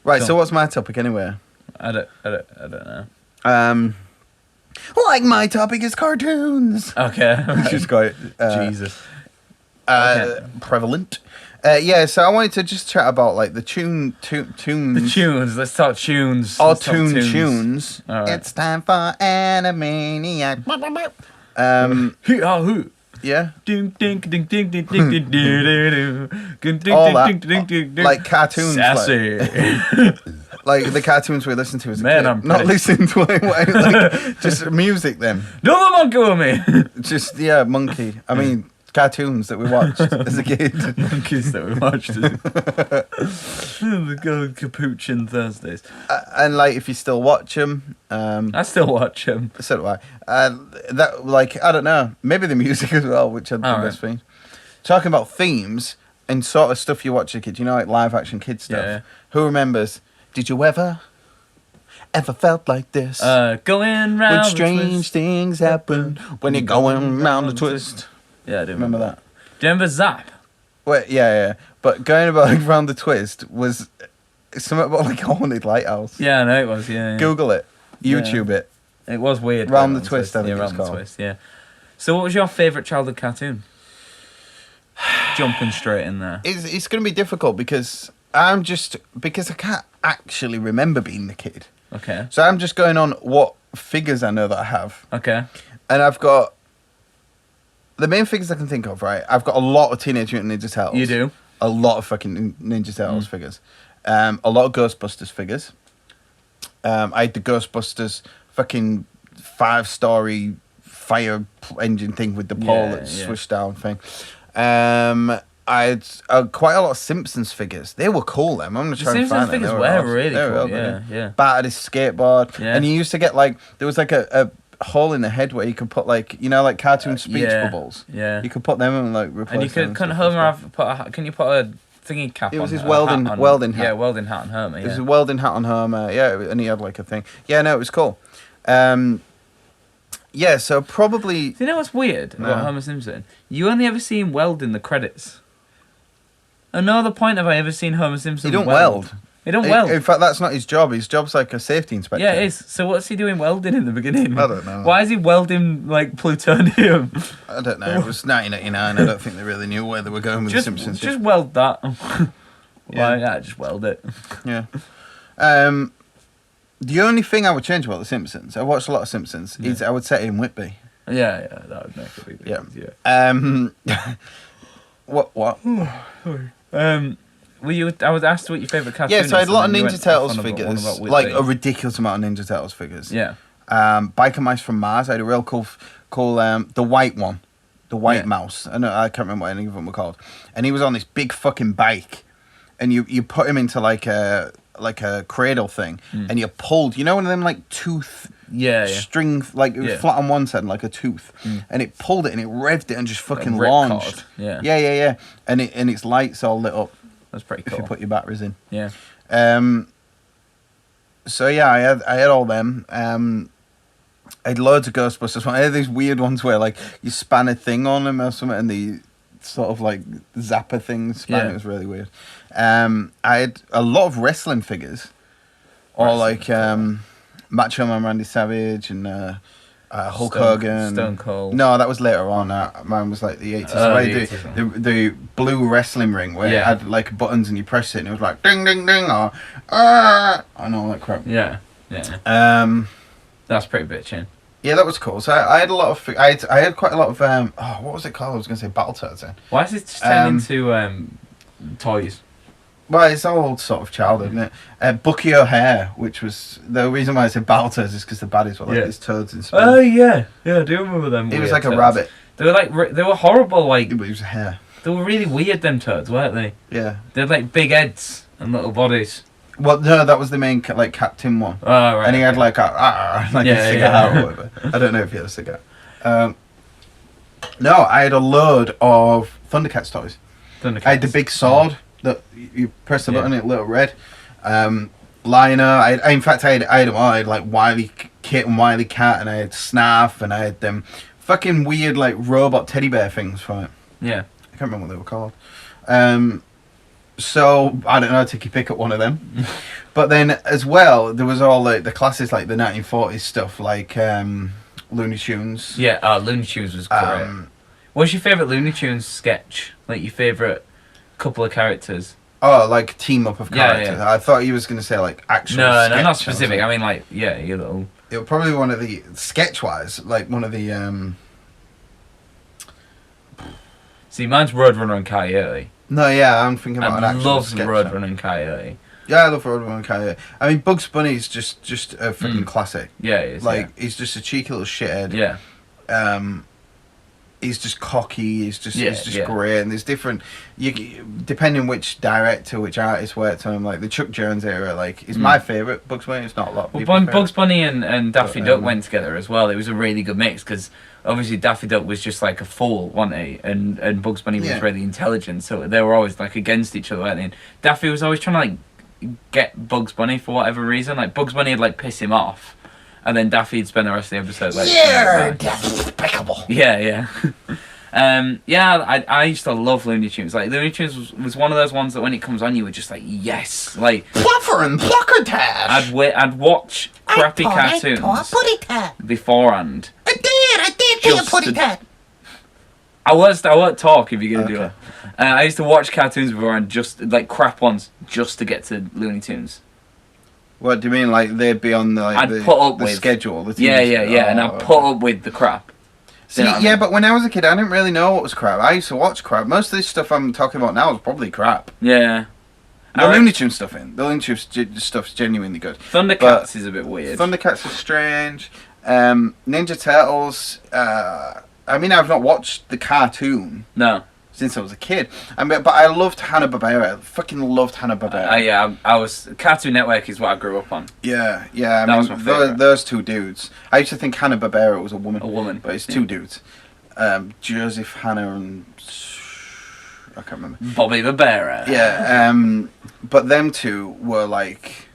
Right, so what's my topic anyway? I don't know. Like my topic is cartoons. Okay. It's just quite Jesus. Okay. prevalent. Yeah, so I wanted to just chat about like the tunes. The tunes. Let's talk tunes. Or Let's talk tunes. All right. It's time for Animaniac. Who? Yeah. Ding ding ding ding ding ding ding ding ding All that. ding ding ding ding. Like cartoons. Sassy. Like the cartoons we listened to as a Man, kid. I'm not pretty- listening to it, like, just music then. No monkey with me. Just, yeah, monkey. I mean, cartoons that we watched as a kid. Monkeys that we watched. The Capuchin Thursdays. And like, if you still watch them, I still watch them. so do I. That, like, I don't know, maybe the music as well, which are the All best thing. Talking about themes and sort of stuff you watch as a kid, you know, like live action kid stuff. Yeah. Who remembers? Did you ever felt like this? Going round when the strange twist. things happen when you're going round the twist. Yeah, I do Remember that? Do you remember Zap? Wait, yeah. But going about like, round the twist was something about like a haunted lighthouse. Yeah, I know it was. Yeah. Google it, YouTube it. It was weird. Round the Twist, I think yeah, it's Round the called. Twist. Yeah. So, what was your favourite childhood cartoon? Jumping straight in there. It's going to be difficult because I can't actually remember being the kid. Okay. So I'm just going on what figures I know that I have, Okay. and I've got the main figures I can think of. Right, I've got a lot of Teenage Mutant Ninja Turtles. You do? A lot of fucking Ninja Turtles figures. A lot of Ghostbusters figures. I had the Ghostbusters fucking 5-story fire engine thing with the pole that swished down thing. I had quite a lot of Simpsons figures. They were cool. Them. I'm gonna try and find them. Figures They were awesome. really They cool. good. Yeah. Battered his skateboard, Yeah. and you used to get like there was like a hole in the head where you could put like like cartoon speech yeah. bubbles. Yeah. You could put them and like replace. And you them couldn't stuff Homer as well. have can you put a thingy cap on? It was his a welding hat on, welding hat. Yeah, welding hat on Homer. It was Yeah. a welding hat on Homer, yeah, and he had like a thing. Yeah, no, it was cool. Yeah, so probably. Do you know what's weird about No. Homer Simpson? You only ever see him weld in the credits. At no other point have I ever seen Homer Simpson. He don't weld. He don't weld. In fact, that's not his job. His job's like a safety inspector. Yeah, it is. So what's he doing welding in the beginning? I don't know. Why is he welding like plutonium? I don't know. It was 1989. I don't think they really knew where they were going with the Simpsons. Just weld that. Yeah. Yeah, just weld it. Yeah. The only thing I would change about the Simpsons, I watched a lot of Simpsons, is I would set it in Whitby. Yeah, that would make a big difference. Yeah. What? Were you? I was asked what your favourite cartoon Yeah, is. so I had a lot of and then you Ninja went Turtles on about one figures, about Whitby. like a ridiculous amount of Ninja Turtles figures. Yeah. Biker Mice from Mars. I had a real cool the white one, the white mouse. I can't remember what any of them were called. And he was on this big fucking bike, and you put him into like a cradle thing, and you pulled. You know one of them like tooth. Yeah. String, like it was flat on one side and like a tooth, and it pulled it and it revved it and just fucking Like launched. ripcord. Yeah. And its lights all lit up That's pretty if cool. you put your batteries in. Yeah. So yeah, I had all them. I had loads of Ghostbusters. I had these weird ones where like you span a thing on them or something, and the sort of like zapper thing span. It was really weird. I had a lot of wrestling figures, or like Macho Man Randy Savage and Hulk Hogan. Stone Cold. No, that was later on. Mine was like the 80s. So I had the blue wrestling ring where it had like buttons and you press it and it was like ding ding ding or and all that crap. Yeah. That's pretty bitchin'. Yeah, that was cool. So I had a lot of. I had quite a lot of. What was it called? I was going to say Battletoads then. Why is it just turned into toys? Well, it's all sort of childhood, isn't it? Bucky O'Hare, which was the reason why I said Battletoads is because the baddies were like these toads in space. Oh yeah, I do remember them. He was weird like a toads. rabbit. They were like they were horrible. Like But he was a hare. they were really weird. Them toads, weren't they? Yeah. They had like big heads and little bodies. Well, no, that was the main like Captain one. Oh right. And he had like a cigar or whatever. I don't know if he had a cigar. No, I had a load of Thundercats toys. Thundercats. I had the big sword that you press the button and it lit up red. Liner. In fact, I had them all. I had like Wily Kit and Wily Cat, and I had Snarf, and I had them fucking weird like robot teddy bear things from it. Yeah. I can't remember what they were called. So I don't know, take your pick at one of them. But then as well, there was all the classics like the 1940s stuff, like Looney Tunes. Yeah, Looney Tunes was great. What's your favourite Looney Tunes sketch? Like your favourite couple of characters? Oh, like team up of characters. Yeah. I thought he was going to say like actual. No, sketch not specific. I mean, like, yeah, your little. It was probably one of the sketch-wise, like one of the. See, mine's Roadrunner and Coyote. No, yeah, I'm thinking about an I actual love sketch. Roadrunner and Coyote. Yeah, I love Roadrunner and Coyote. I mean, Bugs Bunny's just a freaking classic. Yeah, it is. Like he's just a cheeky little shithead. Yeah. He's just cocky. He's just Yeah. great. And there's different. Depending which director, which artist worked on him. Like the Chuck Jones era, like is my favorite. Bugs Bunny. It's not a lot. Of Well, people's Bugs Bunny and Daffy But, Duck went together as well. It was a really good mix because obviously Daffy Duck was just like a fool, wasn't he? And Bugs Bunny was really intelligent. So they were always like against each other, weren't they? And Daffy was always trying to like get Bugs Bunny for whatever reason. Like Bugs Bunny would like piss him off, and then Daffy'd spend the rest of the episode like, You're despicable. Yeah. I used to love Looney Tunes. Like Looney Tunes was one of those ones that when it comes on, you were just like, yes, like Pluffer and Pluckertash. I'd watch crappy cartoons beforehand. I did Just for your putty tat. I won't talk if you're gonna do that. I used to watch cartoons beforehand, just like crap ones, just to get to Looney Tunes. What do you mean? Like they'd be on the schedule? The yeah, and I'd put up with the crap. See, yeah, but when I was a kid, I didn't really know what was crap. I used to watch crap. Most of this stuff I'm talking about now is probably crap. Yeah. The Looney Tunes stuff The Looney Tunes stuff's genuinely good. Thundercats is a bit weird. Thundercats is strange. Ninja Turtles. I mean, I've not watched the cartoon. No. Since I was a kid. But I loved Hanna-Barbera. I fucking loved Hanna-Barbera. I was... Cartoon Network is what I grew up on. Yeah. That was my favourite. Those two dudes. I used to think Hanna-Barbera was a woman. A woman. But it's two dudes. Joseph Hanna and... I can't remember. Bobby Barbera. Yeah. But them two were like...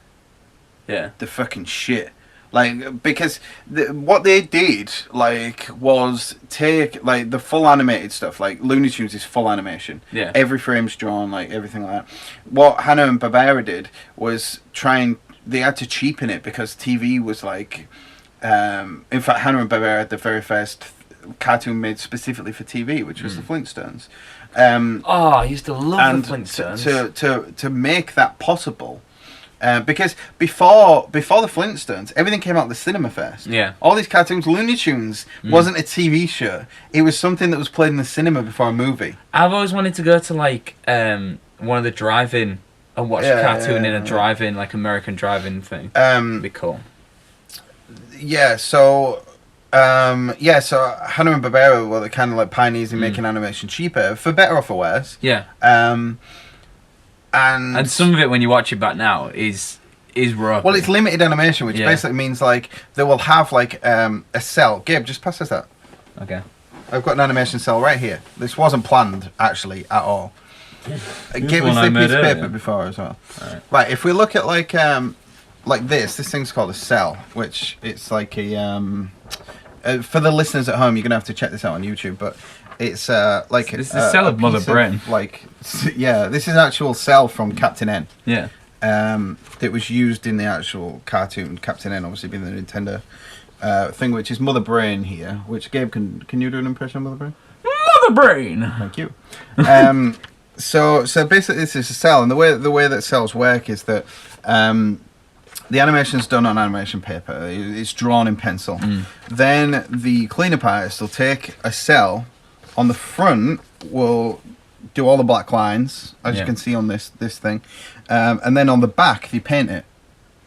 Yeah. The fucking shit. Like, because what they did, like, was take, like, the full animated stuff. Like, Looney Tunes is full animation. Yeah. Every frame's drawn, like, everything like that. What Hanna and Barbera did was they had to cheapen it because TV was, like, in fact, Hanna and Barbera had the very first cartoon made specifically for TV, which was the Flintstones. I used to love the Flintstones. To make that possible... because before the Flintstones, everything came out the cinema first. Yeah. All these cartoons, Looney Tunes wasn't a TV show. It was something that was played in the cinema before a movie. I've always wanted to go to like one of the drive-in and watch a cartoon in a drive-in, like American drive-in thing. It'd be cool. Yeah. So Hanna and Barbera were the kind of like pioneers in making animation cheaper, for better or for worse. Yeah. And some of it, when you watch it back now, is rough. Well, it's limited animation, which basically means like they will have like a cell. Gabe, just pass us that. Okay. I've got an animation cell right here. This wasn't planned actually at all. Gabe was the piece of paper before as well. Right. If we look at like this thing's called a cell, which it's like a for the listeners at home, you're gonna have to check this out on YouTube, but. It's like it's the cell of Mother Brain. This is actual cell from Captain N. Yeah. That was used in the actual cartoon. Captain N, obviously being the Nintendo thing, which is Mother Brain here. Which Gabe, can you do an impression of Mother Brain? Mother Brain. Thank you. So basically, this is a cell, and the way that cells work is that the animation's done on animation paper. It's drawn in pencil. Then the cleanup artist will take a cell. On the front, we'll do all the black lines, as you can see on this thing. And then on the back, you paint it.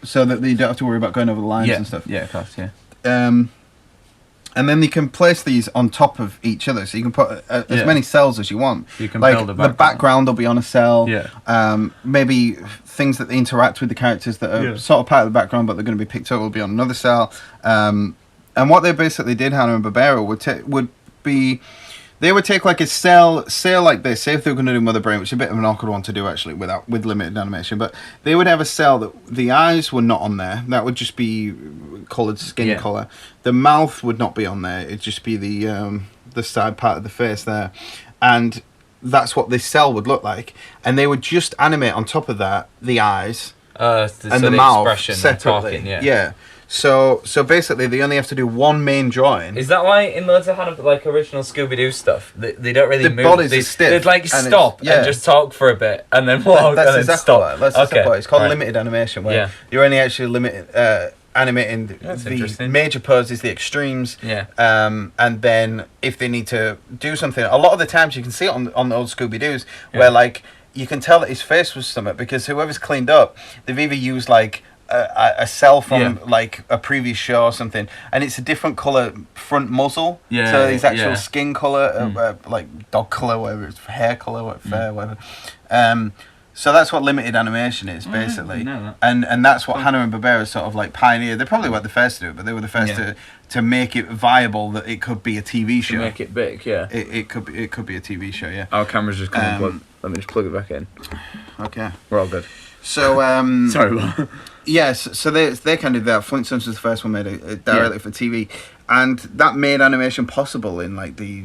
So that you don't have to worry about going over the lines and stuff. Yeah, of course, yeah. And then you can place these on top of each other. So you can put as many cells as you want. You can like, build a the background will be on a cell. Yeah. Maybe things that interact with the characters that are sort of part of the background, but they're going to be picked up, will be on another cell. And what they basically did, Hanna and Barbera, would be... They would take like a cell like this. Say if they were going to do Mother Brain, which is a bit of an awkward one to do actually with limited animation. But they would have a cell that the eyes were not on there. That would just be coloured skin colour. The mouth would not be on there. It'd just be the side part of the face there. And that's what this cell would look like, and they would just animate on top of that the eyes and the mouth separately. Yeah. So basically, they only have to do one main drawing. Is that why in loads of like original Scooby-Doo stuff, they don't really move? The bodies are stiff. They'd like stop and just talk for a bit, and then walk, that's and then exactly stop. That's exactly what it's called. Limited animation, where you're only actually animating the major poses, the extremes, and then if they need to do something, a lot of the times you can see it on the old Scooby-Doos where like you can tell that his face was something, because whoever's cleaned up, they've either used like a cell from like a previous show or something, and it's a different color front muzzle, so his actual skin color, like dog color, whatever, it's hair color, fair, whatever. So that's what limited animation is, basically. And that's what Hanna-Barbera sort of like pioneered. They probably weren't the first to do it, but they were the first to make it viable that it could be a TV show. To make it big, It could be a TV show, Our camera's just coming unplugged. Let me just plug it back in. Okay. We're all good. So, sorry. Yes, so they kind of did that. Flintstones was the first one made it directly for TV, and that made animation possible in like the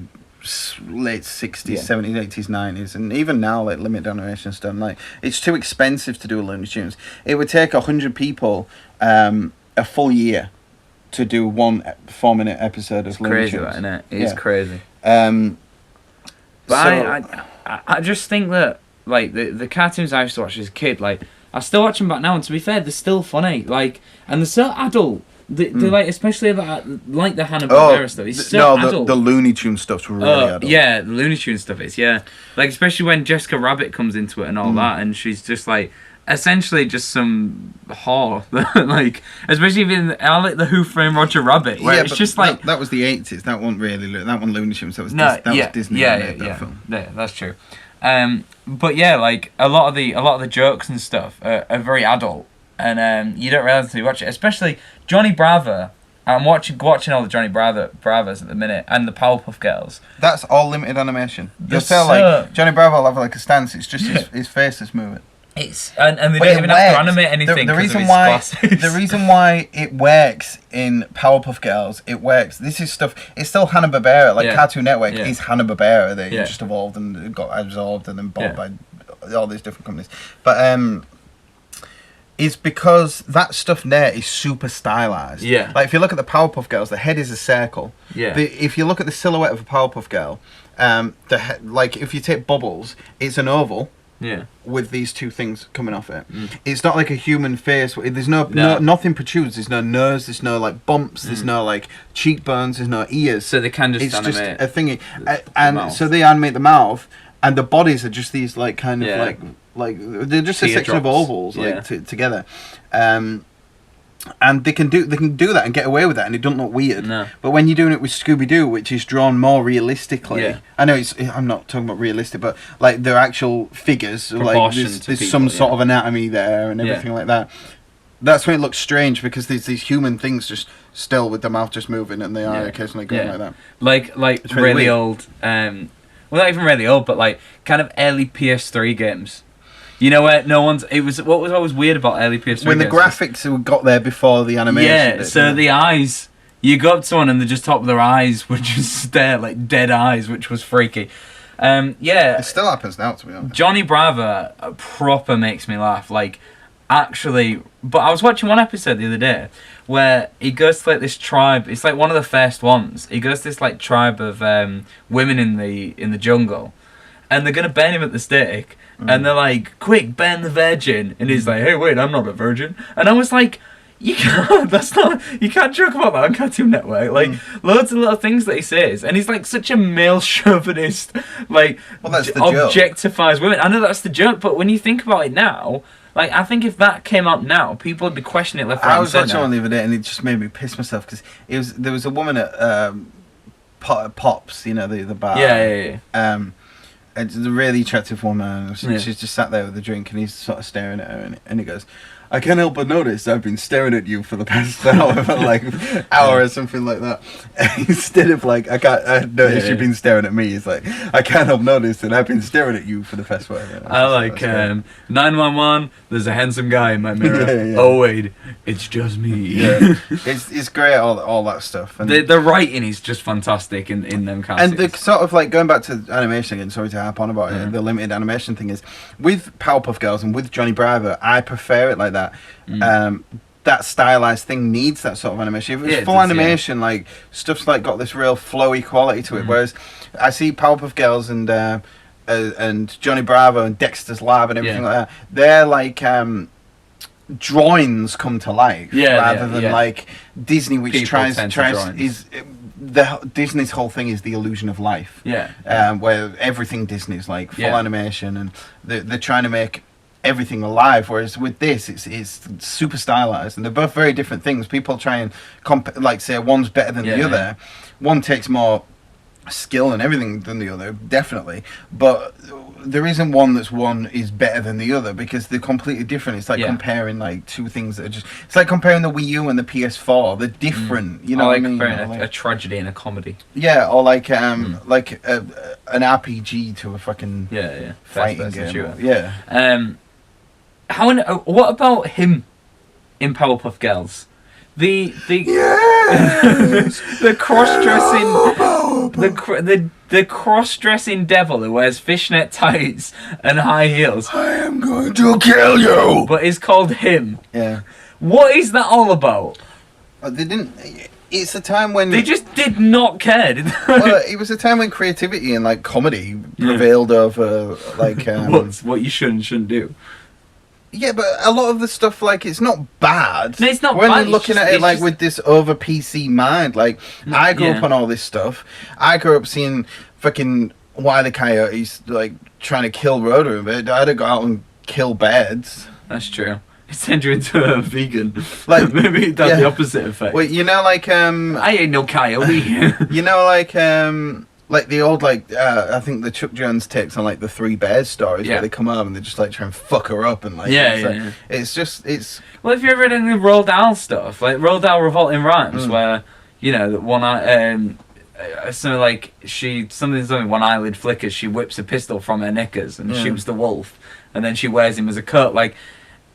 late 60s, 70s, 80s, 90s, and even now, like limited animation stuff. Like, it's too expensive to do Looney Tunes. It would take 100 people a full year to do one 4-minute episode of Looney Tunes. It's crazy, isn't it? It is crazy. But I just think that like the cartoons I used to watch as a kid, like I still watch them back now, and to be fair, they're still funny. Like, and they're so adult. They're like, especially like the Hanna-Barbera stuff. It's so adult. The Looney Tunes stuff's really adult. Yeah, the Looney Tunes stuff is, like, especially when Jessica Rabbit comes into it and all that, and she's just like essentially just some whore. Like, especially in I like the Who Framed Roger Rabbit, where it's just like that was the 80s. That wasn't really that one Looney Tunes. That was Disney. That film. Yeah, that's true. But yeah, like a lot of the jokes and stuff are very adult, and you don't realize until you watch it. Especially Johnny Bravo. I'm watching all the Johnny Bravos at the minute, and the Powerpuff Girls. That's all limited animation. You'll tell like Johnny Bravo will have like a stance. It's just his face is moving. It's and they don't even have to animate anything. The reason why it works in Powerpuff Girls, it works. This is stuff. It's still Hanna-Barbera. Like Cartoon Network is Hanna-Barbera. They just evolved and got absorbed and then bought by all these different companies. But it's because that stuff there is super stylized. Yeah. Like if you look at the Powerpuff Girls, the head is a circle. Yeah. If you look at the silhouette of a Powerpuff Girl, like if you take Bubbles, it's an oval. Yeah. With these two things coming off it. It's not like a human face. There's no nothing protrudes. There's no nose. There's no like bumps. There's no like cheekbones. There's no ears. So they can just it's animate just a thingy. And so they animate the mouth, and the bodies are just these like kind of like they're just a section of ovals like together. And they can do that and get away with that, and it doesn't look weird. No. But when you're doing it with Scooby-Doo, which is drawn more realistically, I know I'm not talking about realistic, but like they're actual figures, like there's some sort of anatomy there and everything like that. That's when it looks strange, because there's these human things just still with the mouth just moving, and they are occasionally going like that. Like really old, well, not even really old, but like kind of early PS3 games. You know where what was always weird about early PS3 when the graphics got there before the animation. Yeah, so the eyes, you go up to someone and the just top of their eyes would just stare like dead eyes, which was freaky. It still happens now, to be honest. Johnny Bravo proper makes me laugh. Like, actually, but I was watching one episode the other day where he goes to like this tribe. It's like one of the first ones. He goes to this like tribe of women in the jungle, and they're gonna burn him at the stake. And they're like, quick, burn the virgin. And he's like, hey, wait, I'm not a virgin. And I was like, you can't joke about that on Cartoon Network. Like, loads of little things that he says. And he's like such a male chauvinist, like, objectifies women. I know that's the joke, but when you think about it now, like, I think if that came out now, people would be questioning it left, right, and centre. I was watching one the other day, and it just made me piss myself, because there was a woman at Pops, you know, the bar. Yeah. It's a really attractive woman. She's just sat there with a drink, and he's sort of staring at her, and he goes, I can't help but notice I've been staring at you for the past hour or something like that. Instead of like, I noticed you've been staring at me. It's like, I can't help notice that I've been staring at you for the past while. I like 911. There's a handsome guy in my mirror. Oh wait, it's just me. Yeah. It's great, all that stuff. And the writing is just fantastic in them cartoons. And the sort of like going back to animation again. Sorry to harp on about it. The limited animation thing is with Powerpuff Girls and with Johnny Bravo. I prefer it like that. That stylized thing needs that sort of animation. If it was full animation, like stuff's like got this real flowy quality to it. Whereas I see Powerpuff Girls and Johnny Bravo and Dexter's Lab and everything like that. They're like drawings come to life rather than like Disney, which Disney's whole thing is the illusion of life. Where everything Disney's like full animation and they're trying to make everything alive, whereas with this it's super stylized, and they're both very different things. People try and say one's better than the other. One takes more skill and everything than the other, definitely, but there isn't one is better than the other because they're completely different. It's like comparing like two things that are just, it's like comparing the Wii U and the PS4. They're different, you know. Like what I mean? comparing a tragedy and a comedy. Yeah, or like an RPG to a fucking fighting game. Shooter. Yeah. What about him in Powerpuff Girls? The cross-dressing the cross-dressing devil who wears fishnet tights and high heels. I am going to kill you. But is called him. Yeah. What is that all about? They didn't. It's a time when they just did not care. Did they? Well, it was a time when creativity and like comedy prevailed over like what you should and shouldn't do. Yeah, but a lot of the stuff, like, it's not bad. No, it's not when bad. When you're looking at it, like, with this over PC mind, like, I grew up on all this stuff. I grew up seeing fucking Wile E. Coyotes, like, trying to kill Rhoda, but I'd have got out and kill birds. That's true. It sent you into a vegan. Like, maybe it does the opposite effect. Well, you know, like, I ain't no coyote. You know, like the old, like, I think the Chuck Jones takes on, like, the Three Bears stories where they come home and they just, like, try and fuck her up and, like... It's... Well, if you ever read any of Roald Dahl stuff, like Roald Dahl Revolting Rhymes, where, you know, that one... something like, something one eyelid flickers, she whips a pistol from her knickers and shoots the wolf, and then she wears him as a coat. Like,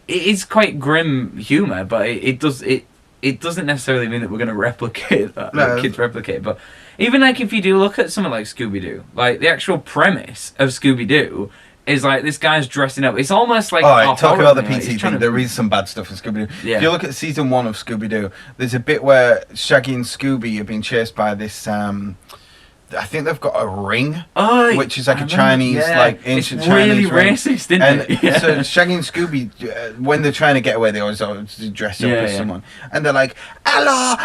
it is quite grim humour, but it doesn't necessarily mean that we're going to replicate that. No. Like, kids replicate, but... Even, like, if you do look at something like Scooby-Doo, like, the actual premise of Scooby-Doo is, like, this guy's dressing up. It's almost like... Alright, talk about the PT thing. There is some bad stuff in Scooby-Doo. Yeah. If you look at season 1 of Scooby-Doo, there's a bit where Shaggy and Scooby are being chased by this... I think they've got a ring, which is like a Chinese, like ancient Chinese ring. It's really racist, isn't it? So Shaggy and Scooby, when they're trying to get away, they always dress up as someone, and they're like, "Hello,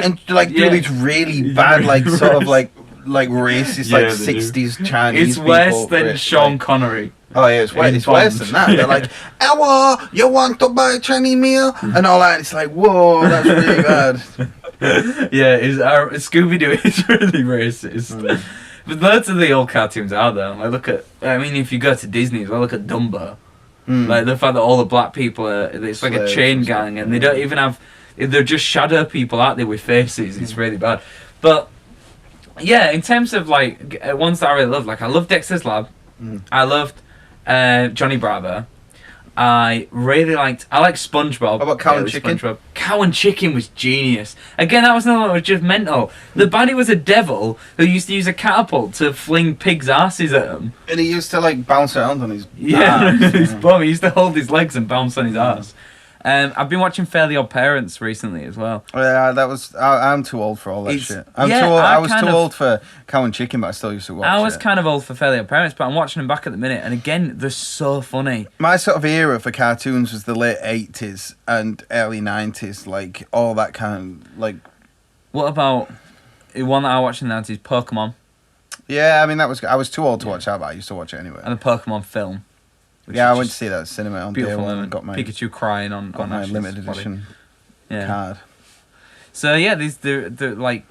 and like do these really bad, like sort of like racist, like 60s Chinese. It's worse than Sean Connery. Oh yeah, it's worse than that. They're like, "Hello, you want to buy a Chinese meal?" and all that. It's like, whoa, that's really bad. Yeah, Scooby-Doo is really racist. But loads of the old cartoons are there. I mean, if you go to Disney, look at Dumbo. Like, the fact that all the black people it's like a chain gang, and they don't even have... They're just shadow people, aren't they, with faces. It's really bad. But, yeah, in terms of, like, ones that I really love, like, I love Dexter's Lab. I loved Johnny Bravo. I like SpongeBob. What about Cow and Chicken? SpongeBob. Cow and Chicken was genius. Again, that was another one that was just mental. The baddie was a devil who used to use a catapult to fling pigs' asses at him. And he used to, like, bounce around on his his bum. He used to hold his legs and bounce on his ass. I've been watching Fairly Odd Parents recently as well. Yeah, that was... I'm too old for all that shit. I was too old for Cow and Chicken, but I still used to watch it. I was kind of old for Fairly Odd Parents, but I'm watching them back at the minute, and again, they're so funny. My sort of era for cartoons was the late 80s and early 90s, like, all that kind of, like... What about... one that I watched in the 90s, Pokemon? Yeah, I mean, I was too old to watch that, but I used to watch it anyway. And the Pokemon film. Yeah, I went to see that at cinema on beautiful day one and got my Pikachu crying on my limited edition card. So yeah, they're like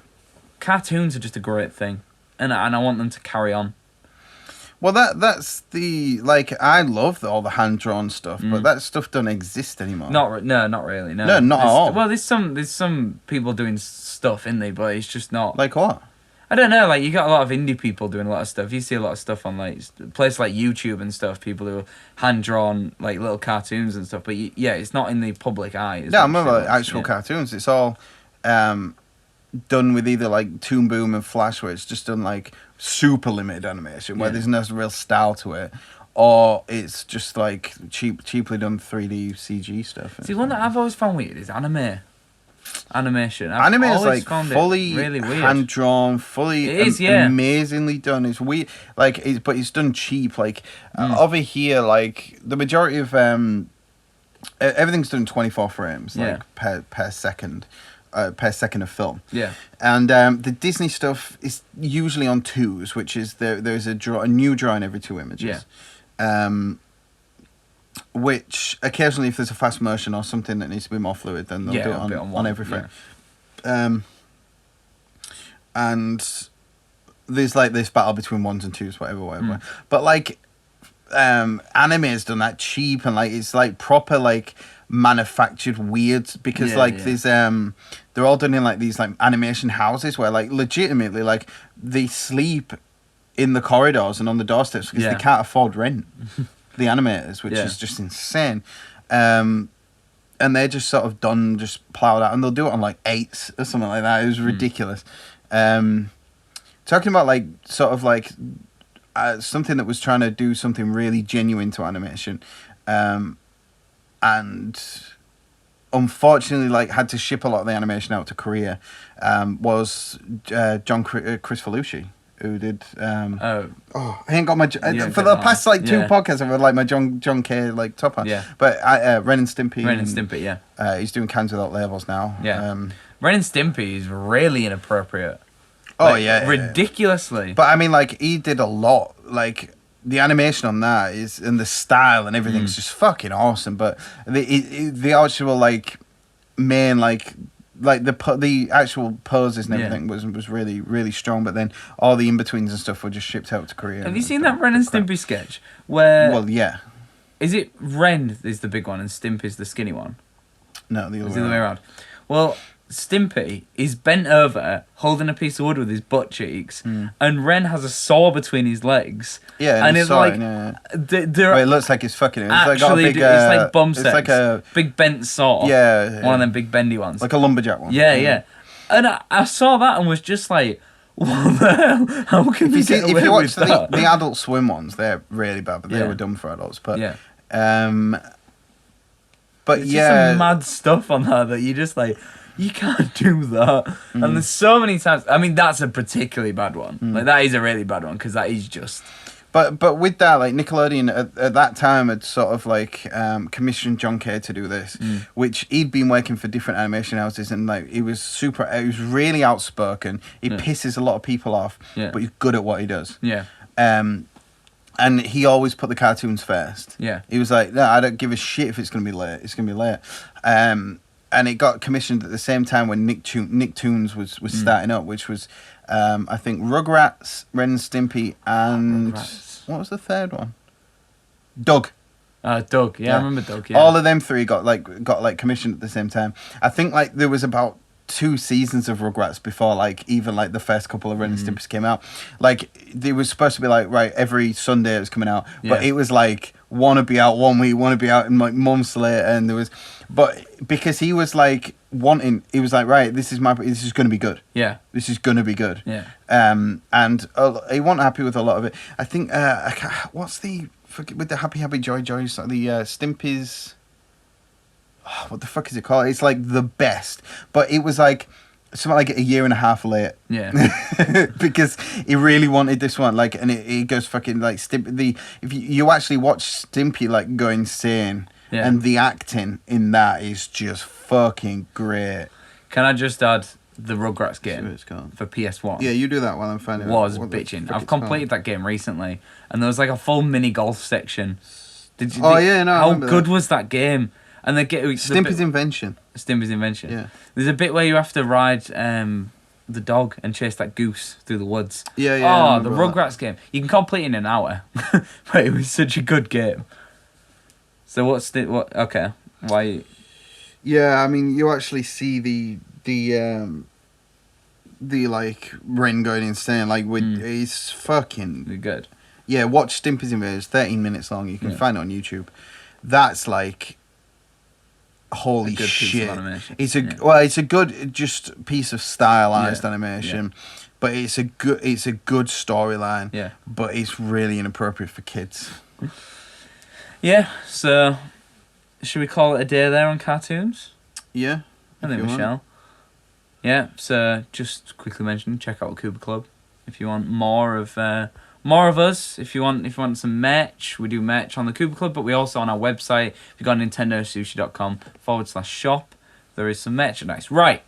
cartoons are just a great thing, and I want them to carry on. Well, that's the like I love all the hand drawn stuff, but that stuff doesn't exist anymore. Not really. No, not at all. Well, there's some people doing stuff in there, but it's just not. Like what? I don't know. Like you got a lot of indie people doing a lot of stuff. You see a lot of stuff on like places like YouTube and stuff. People who are hand drawn like little cartoons and stuff. But yeah, it's not in the public eye. Yeah, I remember like, actual cartoons. It's all done with either like Toon Boom and Flash, where it's just done like super limited animation, where there's no real style to it, or it's just like cheaply done 3D CG stuff. See, one that I've always found weird is animation. Anime is like fully really weird. hand drawn, fully it is, yeah. amazingly done. It's weird, like but it's done cheap. Like over here, like the majority of everything's done 24 frames, like per second. Per second of film. Yeah. And the Disney stuff is usually on 2s, which is there's a new drawing every 2 images. Yeah. Which occasionally, if there's a fast motion or something that needs to be more fluid, then they'll do it on every frame. Yeah. And there's like this battle between 1s and 2s, whatever. But like anime has done that cheap, and like it's like proper like manufactured weird, because there's they're all done in like these like animation houses where like legitimately like they sleep in the corridors and on the doorsteps because they can't afford rent. The animators, which is just insane. And they're just sort of done, just ploughed out, and they'll do it on like 8s or something like that. It was ridiculous. Talking about like sort of like something that was trying to do something really genuine to animation, and unfortunately like had to ship a lot of the animation out to Korea, was Chris Falucci, who did I ain't got my for the past like 2 podcasts I've had like my John K like topper. But Ren and Stimpy. He's doing Cans Without Labels now. Ren and Stimpy is really inappropriate. Ridiculously. But I mean, like, he did a lot. Like, the animation on that is, and the style and everything's just fucking awesome. But the actual like main like the actual poses and everything was really, really strong. But then all the in betweens and stuff were just shipped out to Korea. Have you seen that Ren and Stimpy sketch where? Well, yeah. Is it Ren is the big one and Stimpy's the skinny one? No, the other way around. Well, Stimpy is bent over, holding a piece of wood with his butt cheeks, and Ren has a saw between his legs. Yeah, and it's like, it looks like it's fucking. It's actually, like got a big, it's like bum sex. It's like a big bent saw. Yeah, one of them big bendy ones, like a lumberjack one. Yeah. And I saw that and was just like, what the hell? How can you get away if you watch with that? The Adult Swim ones, they're really bad, but they were done for adults. But but it's just some mad stuff on that you just like. You can't do that. And there's so many times. I mean, that's a particularly bad one. Like, that is a really bad one, because that is just... But with that, like, Nickelodeon at that time had sort of, like, commissioned John Kay to do this, which he'd been working for different animation houses, and, like, he was really outspoken. He pisses a lot of people off, but he's good at what he does. Yeah. And he always put the cartoons first. Yeah. He was like, no, I don't give a shit if it's going to be late. It's going to be late. And it got commissioned at the same time when Nicktoons was starting up, which was, I think, Rugrats, Ren and Stimpy, and what was the third one? Doug. Doug. Yeah, I remember Doug. Yeah. All of them 3 got commissioned at the same time. I think like there was about 2 seasons of Rugrats before like even like the first couple of Ren and Stimpy came out. Like they was supposed to be like every Sunday it was coming out, but it was like want to be out one week, want to be out in like months later, and there was. But because he was like he was like, right, this is going to be good. Yeah. This is going to be good. Yeah. And he wasn't happy with a lot of it. I think, with the Happy Joy Joys, the Stimpy's, what the fuck is it called? It's like the best. But it was like, something like a year and a half late. Yeah. Because he really wanted this one. Like, and it goes fucking like Stimpy. If you actually watch Stimpy like go insane. Yeah. And the acting in that is just fucking great. Can I just add the Rugrats game for PS1? Yeah, you do that while I'm finding out. Was bitching. I've completed that game recently, and there was like a full mini golf section. How good was that game? And they get Stimpy's Invention. Stimpy's Invention. Yeah. There's a bit where you have to ride the the dog and chase that goose through the woods. Yeah, yeah. Oh, the Rugrats game. You can complete in an hour, but it was such a good game. So what? Okay, why? Yeah, I mean, you actually see the like Ren going insane. Like it's fucking good. Yeah, watch Stimpy's Invasion. It's 13 minutes long. You can find it on YouTube. That's like holy shit! Piece of animation. It's a good just piece of stylized animation, but it's a good storyline. Yeah, but it's really inappropriate for kids. Yeah, so should we call it a day there on cartoons? Yeah, I think we shall. Yeah, so just quickly mention, check out the Cuba Club if you want more of us. If you want some merch, we do merch on the Cuba Club, but we also on our website. If you go to nintendosushi.com/shop, there is some merchandise. Right,